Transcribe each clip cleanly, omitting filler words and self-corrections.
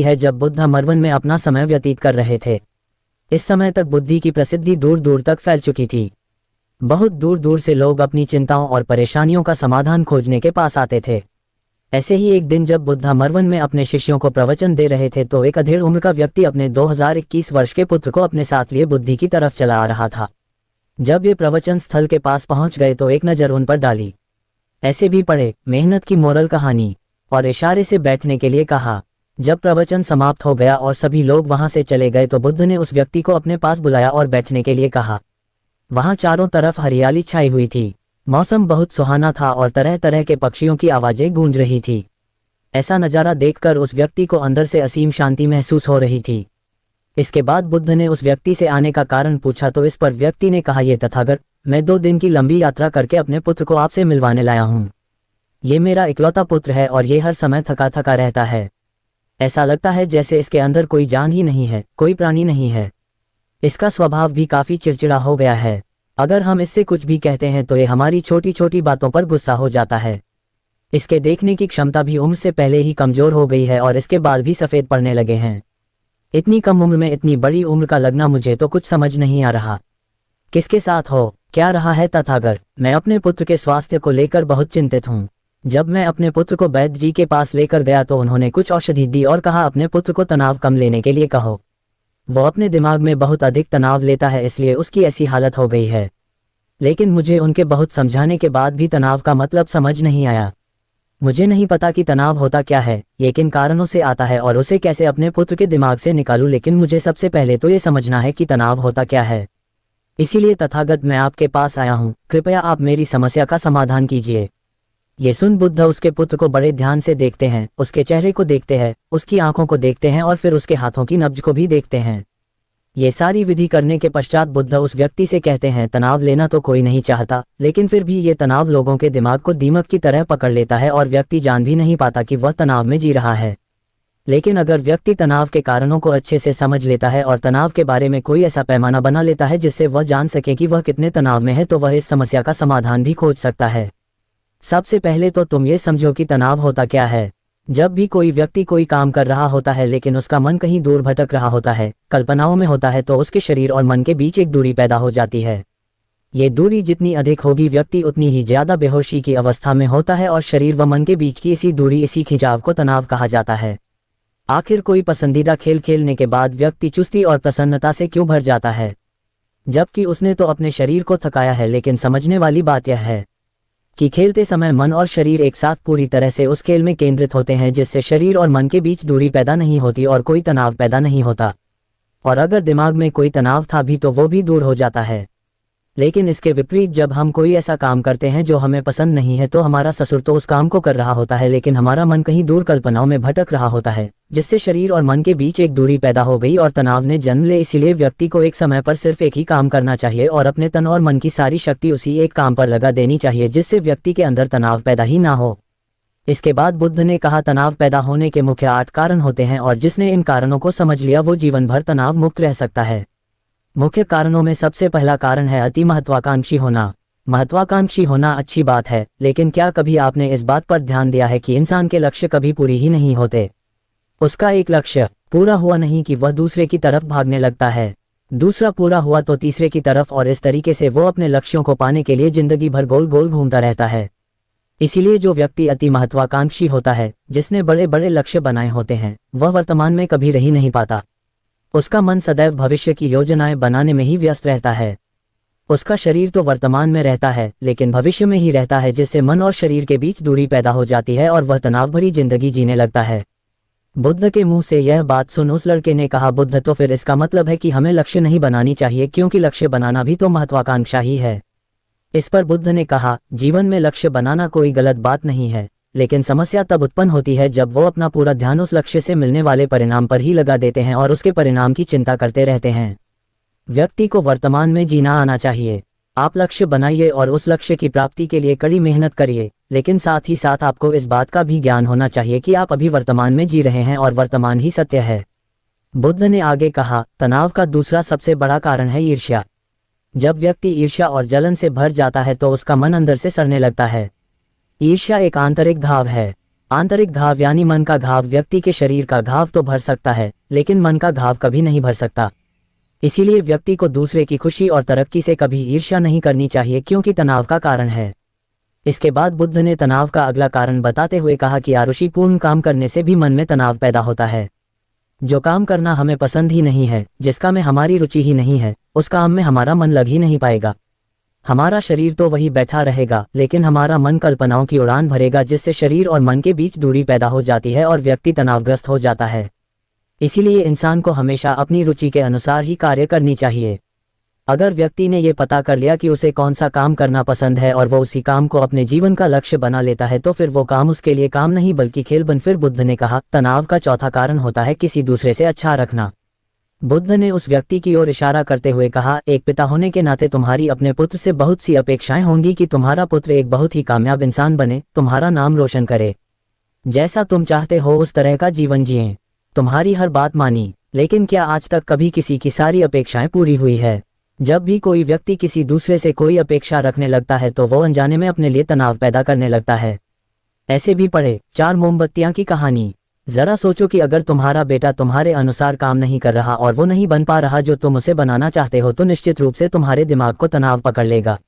है जब बुद्ध मरवन में अपना समय व्यतीत कर रहे थे। इस समय तक बुद्धि की प्रसिद्धि दूर दूर तक फैल चुकी थी। बहुत दूर दूर से लोग अपनी चिंताओं और परेशानियों का समाधान खोजने के पास आते थे। ऐसे ही एक दिन जब बुद्ध मरवन में अपने शिष्यों को प्रवचन दे रहे थे तो एक अधेड़ उम्र का व्यक्ति अपने 2021 वर्ष के पुत्र को अपने साथ लिए बुद्धि की तरफ चला आ रहा था। जब ये प्रवचन स्थल के पास पहुंच गए तो एक नज़र उन पर डाली। ऐसे भी पढ़े, मेहनत की मोरल कहानी, और इशारे से बैठने के लिए कहा। जब प्रवचन समाप्त हो गया और सभी लोग वहां से चले गए तो बुद्ध ने उस व्यक्ति को अपने पास बुलाया और बैठने के लिए कहा। वहां चारों तरफ हरियाली छाई हुई थी। मौसम बहुत सुहाना था और तरह तरह के पक्षियों की आवाजें गूंज रही थी। ऐसा नज़ारा देखकर उस व्यक्ति को अंदर से असीम शांति महसूस हो रही थी। इसके बाद बुद्ध ने उस व्यक्ति से आने का कारण पूछा तो इस पर व्यक्ति ने कहा, ये तथागत, मैं 2 दिन की लंबी यात्रा करके अपने पुत्र को आपसे मिलवाने लाया हूँ। ये मेरा इकलौता पुत्र है और ये हर समय थका थका रहता है। ऐसा लगता है जैसे इसके अंदर कोई जान ही नहीं है, कोई प्राणी नहीं है। इसका स्वभाव भी काफ़ी चिड़चिड़ा हो गया है। अगर हम इससे कुछ भी कहते हैं तो ये हमारी छोटी छोटी बातों पर गुस्सा हो जाता है। इसके देखने की क्षमता भी उम्र से पहले ही कमज़ोर हो गई है और इसके बाल भी सफ़ेद पड़ने लगे हैं। इतनी कम उम्र में इतनी बड़ी उम्र का लगना मुझे तो कुछ समझ नहीं आ रहा। किसके साथ हो, क्या रहा है तथागत? मैं अपने पुत्र के स्वास्थ्य को लेकर बहुत चिंतित हूँ। जब मैं अपने पुत्र को वैद्य जी के पास लेकर गया तो उन्होंने कुछ औषधि दी और कहा अपने पुत्र को तनाव कम लेने के लिए कहो। वो अपने दिमाग में बहुत अधिक तनाव लेता है, इसलिए उसकी ऐसी हालत हो गई है। लेकिन मुझे उनके बहुत समझाने के बाद भी तनाव का मतलब समझ नहीं आया। मुझे नहीं पता कि तनाव होता क्या है, ये किन कारणों से आता है और उसे कैसे अपने पुत्र के दिमाग से निकालूं, लेकिन मुझे सबसे पहले तो ये समझना है कि तनाव होता क्या है। इसीलिए तथागत मैं आपके पास आया हूँ, कृपया आप मेरी समस्या का समाधान कीजिए। ये सुन बुद्ध उसके पुत्र को बड़े ध्यान से देखते हैं, उसके चेहरे को देखते हैं, उसकी आंखों को देखते हैं और फिर उसके हाथों की नब्ज को भी देखते हैं। ये सारी विधि करने के पश्चात बुद्ध उस व्यक्ति से कहते हैं, तनाव लेना तो कोई नहीं चाहता, लेकिन फिर भी ये तनाव लोगों के दिमाग को दीमक की तरह पकड़ लेता है और व्यक्ति जान भी नहीं पाता कि वह तनाव में जी रहा है। लेकिन अगर व्यक्ति तनाव के कारणों को अच्छे से समझ लेता है और तनाव के बारे में कोई ऐसा पैमाना बना लेता है जिससे वह जान सके कि वह कितने तनाव में है, तो वह इस समस्या का समाधान भी खोज सकता है। सबसे पहले तो तुम ये समझो कि तनाव होता क्या है। जब भी कोई व्यक्ति कोई काम कर रहा होता है लेकिन उसका मन कहीं दूर भटक रहा होता है, कल्पनाओं में होता है, तो उसके शरीर और मन के बीच एक दूरी पैदा हो जाती है। ये दूरी जितनी अधिक होगी व्यक्ति उतनी ही ज्यादा बेहोशी की अवस्था में होता है और शरीर व मन के बीच की इसी दूरी, इसी खिंचाव को तनाव कहा जाता है। आखिर कोई पसंदीदा खेल खेलने के बाद व्यक्ति चुस्ती और प्रसन्नता से क्यों भर जाता है, जबकि उसने तो अपने शरीर को थकाया है। लेकिन समझने वाली बात यह है कि खेलते समय मन और शरीर एक साथ पूरी तरह से उस खेल में केंद्रित होते हैं, जिससे शरीर और मन के बीच दूरी पैदा नहीं होती और कोई तनाव पैदा नहीं होता। और अगर दिमाग में कोई तनाव था भी तो वो भी दूर हो जाता है। लेकिन इसके विपरीत जब हम कोई ऐसा काम करते हैं जो हमें पसंद नहीं है तो हमारा ससुर तो उस काम को कर रहा होता है, लेकिन हमारा मन कहीं दूर कल्पनाओं में भटक रहा होता है, जिससे शरीर और मन के बीच एक दूरी पैदा हो गई और तनाव ने जन्म ले। इसीलिए व्यक्ति को एक समय पर सिर्फ एक ही काम करना चाहिए और अपने तन और मन की सारी शक्ति उसी एक काम पर लगा देनी चाहिए, जिससे व्यक्ति के अंदर तनाव पैदा ही ना हो। इसके बाद बुद्ध ने कहा, तनाव पैदा होने के मुख्य 8 कारण होते हैं और जिसने इन कारणों को समझ लिया वो जीवन भर तनाव मुक्त रह सकता है। मुख्य कारणों में सबसे पहला कारण है अति महत्वाकांक्षी होना। महत्वाकांक्षी होना अच्छी बात है, लेकिन क्या कभी आपने इस बात पर ध्यान दिया है कि इंसान के लक्ष्य कभी पूरी ही नहीं होते। उसका एक लक्ष्य पूरा हुआ नहीं कि वह दूसरे की तरफ भागने लगता है, दूसरा पूरा हुआ तो तीसरे की तरफ, और इस तरीके से वो अपने लक्ष्यों को पाने के लिए जिंदगी भर गोल गोल घूमता रहता है। इसीलिए जो व्यक्ति अति महत्वाकांक्षी होता है, जिसने बड़े बड़े लक्ष्य बनाए होते हैं, वह वर्तमान में कभी रह ही नहीं पाता। उसका मन सदैव भविष्य की योजनाएं बनाने में ही व्यस्त रहता है। उसका शरीर तो वर्तमान में रहता है लेकिन भविष्य में ही रहता है, जिससे मन और शरीर के बीच दूरी पैदा हो जाती है और वह तनाव भरी जिंदगी जीने लगता है। बुद्ध के मुंह से यह बात सुन उस लड़के ने कहा, बुद्ध, तो फिर इसका मतलब है कि हमें लक्ष्य नहीं बनानी चाहिए, क्योंकि लक्ष्य बनाना भी तो महत्वाकांक्षा ही है। इस पर बुद्ध ने कहा, जीवन में लक्ष्य बनाना कोई गलत बात नहीं है, लेकिन समस्या तब उत्पन्न होती है जब वो अपना पूरा ध्यान उस लक्ष्य से मिलने वाले परिणाम पर ही लगा देते हैं और उसके परिणाम की चिंता करते रहते हैं। व्यक्ति को वर्तमान में जीना आना चाहिए। आप लक्ष्य बनाइए और उस लक्ष्य की प्राप्ति के लिए कड़ी मेहनत करिए, लेकिन साथ ही साथ आपको इस बात का भी ज्ञान होना चाहिए कि आप अभी वर्तमान में जी रहे हैं और वर्तमान ही सत्य है। बुद्ध ने आगे कहा, तनाव का दूसरा सबसे बड़ा कारण है ईर्ष्या। जब व्यक्ति ईर्ष्या और जलन से भर जाता है तो उसका मन अंदर से सड़ने लगता है। ईर्ष्या एक आंतरिक भाव है, जिससे व्यक्ति अपने आप को नीचा दिखाना चाहता है। आंतरिक घाव यानी मन का घाव व्यक्ति के शरीर का घाव तो भर सकता है, लेकिन मन का घाव कभी नहीं भर सकता। इसीलिए व्यक्ति को दूसरे की खुशी और तरक्की से कभी ईर्ष्या नहीं करनी चाहिए, क्योंकि तनाव का कारण है। इसके बाद बुद्ध ने तनाव का अगला कारण बताते हुए कहा कि आरुषिपूर्ण काम करने से भी मन में तनाव पैदा होता है। जो काम करना हमें पसंद ही नहीं है, जिसका में हमारी रुचि ही नहीं है, उस काम में हमारा मन लग ही नहीं पाएगा। हमारा शरीर तो वही बैठा रहेगा, लेकिन हमारा मन कल्पनाओं की उड़ान भरेगा, जिससे शरीर और मन के बीच दूरी पैदा हो जाती है और व्यक्ति तनावग्रस्त हो जाता है। इसीलिए इंसान को हमेशा अपनी रुचि के अनुसार ही कार्य करनी चाहिए। अगर व्यक्ति ने ये पता कर लिया कि उसे कौन सा काम करना पसंद है और वो उसी काम को अपने जीवन का लक्ष्य बना लेता है, तो फिर वो काम उसके लिए काम नहीं बल्कि खेल बन। फिर बुद्ध ने कहा, तनाव का चौथा कारण होता है किसी दूसरे से अच्छा रखना। बुद्ध ने उस व्यक्ति की ओर इशारा करते हुए कहा, एक पिता होने के नाते तुम्हारी अपने पुत्र से बहुत सी अपेक्षाएं होंगी कि तुम्हारा पुत्र एक बहुत ही कामयाब इंसान बने, तुम्हारा नाम रोशन करे, जैसा तुम चाहते हो उस तरह का जीवन जिए, तुम्हारी हर बात मानी। लेकिन क्या आज तक कभी किसी की सारी अपेक्षाएं पूरी हुई है? जब भी कोई व्यक्ति किसी दूसरे से कोई अपेक्षा रखने लगता है तो वो अनजाने में अपने लिए तनाव पैदा करने लगता है। ऐसे भी पढ़े 4 मोमबत्तियां की कहानी। जरा सोचो कि अगर तुम्हारा बेटा तुम्हारे अनुसार काम नहीं कर रहा और वो नहीं बन पा रहा जो तुम उसे बनाना चाहते हो, तो निश्चित रूप से तुम्हारे दिमाग को तनाव पकड़ लेगा।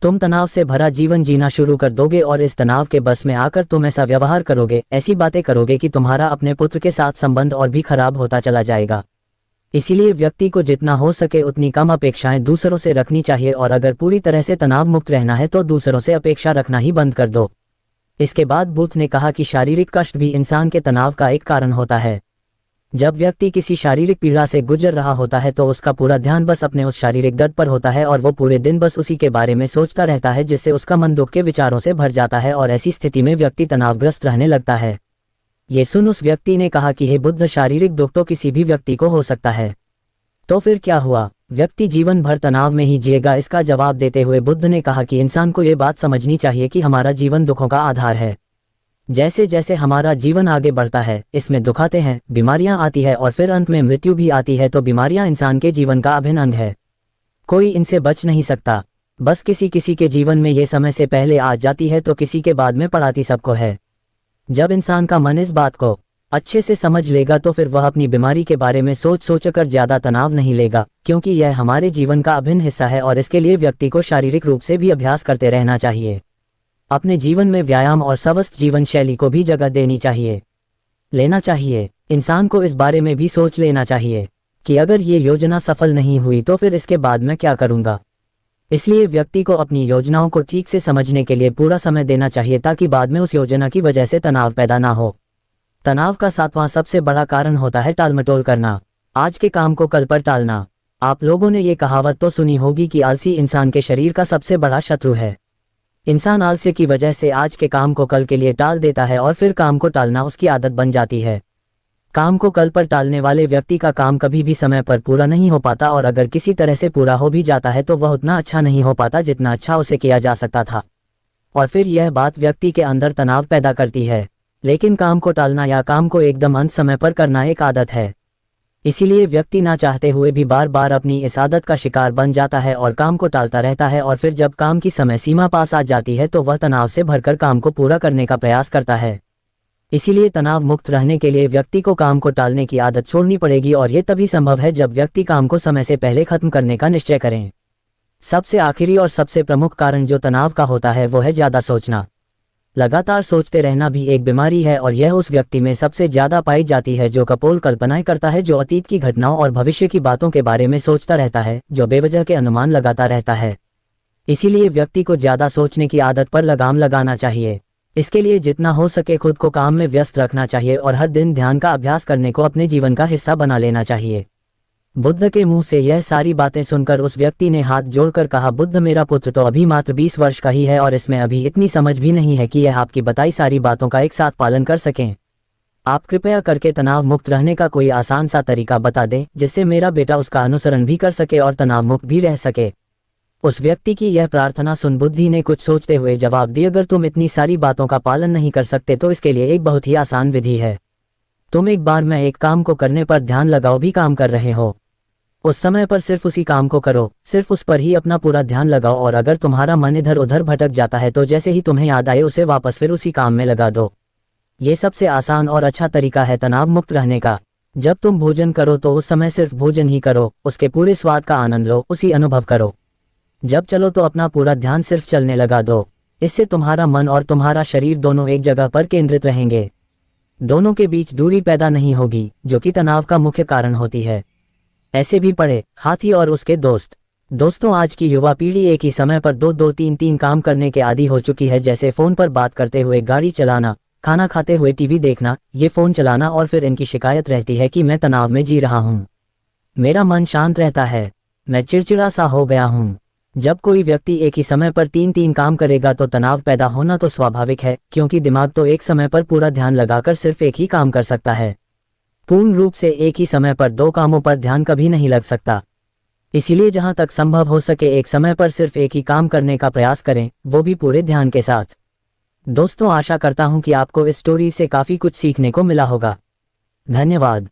तुम तनाव से भरा जीवन जीना शुरू कर दोगे और इस तनाव के बस में आकर तुम ऐसा व्यवहार करोगे, ऐसी बातें करोगे कि तुम्हारा अपने पुत्र के साथ संबंध और भी खराब होता चला जाएगा। इसीलिए व्यक्ति को जितना हो सके उतनी कम अपेक्षाएं दूसरों से रखनी चाहिए, और अगर पूरी तरह से तनाव मुक्त रहना है तो दूसरों से अपेक्षा रखना ही बंद कर दो। इसके बाद बुद्ध ने कहा कि शारीरिक कष्ट भी इंसान के तनाव का एक कारण होता है। जब व्यक्ति किसी शारीरिक पीड़ा से गुजर रहा होता है तो उसका पूरा ध्यान बस अपने उस शारीरिक दर्द पर होता है और वो पूरे दिन बस उसी के बारे में सोचता रहता है, जिससे उसका मन दुख के विचारों से भर जाता है और ऐसी स्थिति में व्यक्ति तनावग्रस्त रहने लगता है। ये सुन उस व्यक्ति ने कहा कि हे बुद्ध, शारीरिक दुख तो किसी भी व्यक्ति को हो सकता है, तो फिर क्या हुआ? व्यक्ति जीवन भर तनाव में ही जिएगा? इसका जवाब देते हुए बुद्ध ने कहा कि इंसान को ये बात समझनी चाहिए कि हमारा जीवन दुखों का आधार है। जैसे जैसे हमारा जीवन आगे बढ़ता है, इसमें दुख आते हैं, बीमारियां आती है और फिर अंत में मृत्यु भी आती है। तो बीमारियां इंसान के जीवन का अभिन्न अंग है, कोई इनसे बच नहीं सकता। बस किसी किसी के जीवन में ये समय से पहले आ जाती है तो किसी के बाद में पड़ाती सबको है। जब इंसान का मन इस बात को अच्छे से समझ लेगा तो फिर वह अपनी बीमारी के बारे में सोचकर ज्यादा तनाव नहीं लेगा, क्योंकि यह हमारे जीवन का अभिन्न हिस्सा है और इसके लिए व्यक्ति को शारीरिक रूप से भी अभ्यास करते रहना चाहिए। अपने जीवन में व्यायाम और स्वस्थ जीवन शैली को भी जगह देनी चाहिए, लेना चाहिए। इंसान को इस बारे में भी सोच लेना चाहिए कि अगर ये योजना सफल नहीं हुई तो फिर इसके बाद मैं क्या करूंगा। इसलिए व्यक्ति को अपनी योजनाओं को ठीक से समझने के लिए पूरा समय देना चाहिए, ताकि बाद में उस योजना की वजह से तनाव पैदा ना हो। तनाव का 7वां सबसे बड़ा कारण होता है टालमटोल करना, आज के काम को कल पर टालना। आप लोगों ने ये कहावत तो सुनी होगी कि आलसी इंसान के शरीर का सबसे बड़ा शत्रु है। इंसान आलस्य की वजह से आज के काम को कल के लिए टाल देता है और फिर काम को टालना उसकी आदत बन जाती है। काम को कल पर टालने वाले व्यक्ति का काम कभी भी समय पर पूरा नहीं हो पाता, और अगर किसी तरह से पूरा हो भी जाता है तो वह उतना अच्छा नहीं हो पाता जितना अच्छा उसे किया जा सकता था, और फिर यह बात व्यक्ति के अंदर तनाव पैदा करती है। लेकिन काम को टालना या काम को एकदम अंत समय पर करना एक आदत है। इसीलिए व्यक्ति ना चाहते हुए भी बार बार अपनी इस आदत का शिकार बन जाता है और काम को टालता रहता है, और फिर जब काम की समय सीमा पास आ जाती है तो वह तनाव से भरकर काम को पूरा करने का प्रयास करता है। इसीलिए तनाव मुक्त रहने के लिए व्यक्ति को काम को टालने की आदत छोड़नी पड़ेगी, और ये तभी संभव है जब व्यक्ति काम को समय से पहले खत्म करने का निश्चय करें। सबसे आखिरी और सबसे प्रमुख कारण जो तनाव का होता है वो है ज्यादा सोचना। लगातार सोचते रहना भी एक बीमारी है, और यह उस व्यक्ति में सबसे ज्यादा पाई जाती है जो कपोल कल्पनाएं करता है, जो अतीत की घटनाओं और भविष्य की बातों के बारे में सोचता रहता है, जो बेवजह के अनुमान लगाता रहता है। इसीलिए व्यक्ति को ज्यादा सोचने की आदत पर लगाम लगाना चाहिए। इसके लिए जितना हो सके खुद को काम में व्यस्त रखना चाहिए और हर दिन ध्यान का अभ्यास करने को अपने जीवन का हिस्सा बना लेना चाहिए। बुद्ध के मुंह से यह सारी बातें सुनकर उस व्यक्ति ने हाथ जोड़कर कहा, बुद्ध, मेरा पुत्र तो अभी मात्र 20 वर्ष का ही है और इसमें अभी इतनी समझ भी नहीं है कि यह आपकी बताई सारी बातों का एक साथ पालन कर सकें। आप कृपया करके तनाव मुक्त रहने का कोई आसान सा तरीका बता दें जिससे मेरा बेटा उसका अनुसरण भी कर सके और तनाव मुक्त भी रह सके। उस व्यक्ति की यह प्रार्थना सुन बुद्धि ने कुछ सोचते हुए जवाब दिया, अगर तुम इतनी सारी बातों का पालन नहीं कर सकते तो इसके लिए एक बहुत ही आसान विधि है। तुम एक बार में एक काम को करने पर ध्यान लगाओ, भी काम कर रहे हो उस समय पर सिर्फ उसी काम को करो, सिर्फ उस पर ही अपना पूरा ध्यान लगाओ, और अगर तुम्हारा मन इधर उधर भटक जाता है तो जैसे ही तुम्हें याद आए उसे वापस फिर उसी काम में लगा दो। ये सबसे आसान और अच्छा तरीका है तनाव मुक्त रहने का। जब तुम भोजन करो तो उस समय सिर्फ भोजन ही करो, उसके पूरे स्वाद का आनंद लो, उसी अनुभव करो। जब चलो तो अपना पूरा ध्यान सिर्फ चलने लगा दो। इससे तुम्हारा मन और तुम्हारा शरीर दोनों एक जगह पर केंद्रित रहेंगे। दोनों के बीच दूरी पैदा नहीं होगी, जो कि तनाव का मुख्य कारण होती है। ऐसे भी पढ़े, हाथी और उसके दोस्त। दोस्तों, आज की युवा पीढ़ी एक ही समय पर दो दो तीन तीन काम करने के आदी हो चुकी है, जैसे फोन पर बात करते हुए गाड़ी चलाना, खाना खाते हुए टीवी देखना, ये फोन चलाना, और फिर इनकी शिकायत रहती है कि मैं तनाव में जी रहा हूँ, मेरा मन शांत रहता है, मैं चिड़चिड़ा सा हो गया हूँ। जब कोई व्यक्ति एक ही समय पर तीन तीन काम करेगा तो तनाव पैदा होना तो स्वाभाविक है, क्योंकि दिमाग तो एक समय पर पूरा ध्यान लगाकर सिर्फ एक ही काम कर सकता है। पूर्ण रूप से एक ही समय पर दो कामों पर ध्यान कभी नहीं लग सकता। इसीलिए जहां तक संभव हो सके एक समय पर सिर्फ एक ही काम करने का प्रयास करें, वो भी पूरे ध्यान के साथ। दोस्तों, आशा करता हूं कि आपको इस स्टोरी से काफ़ी कुछ सीखने को मिला होगा। धन्यवाद।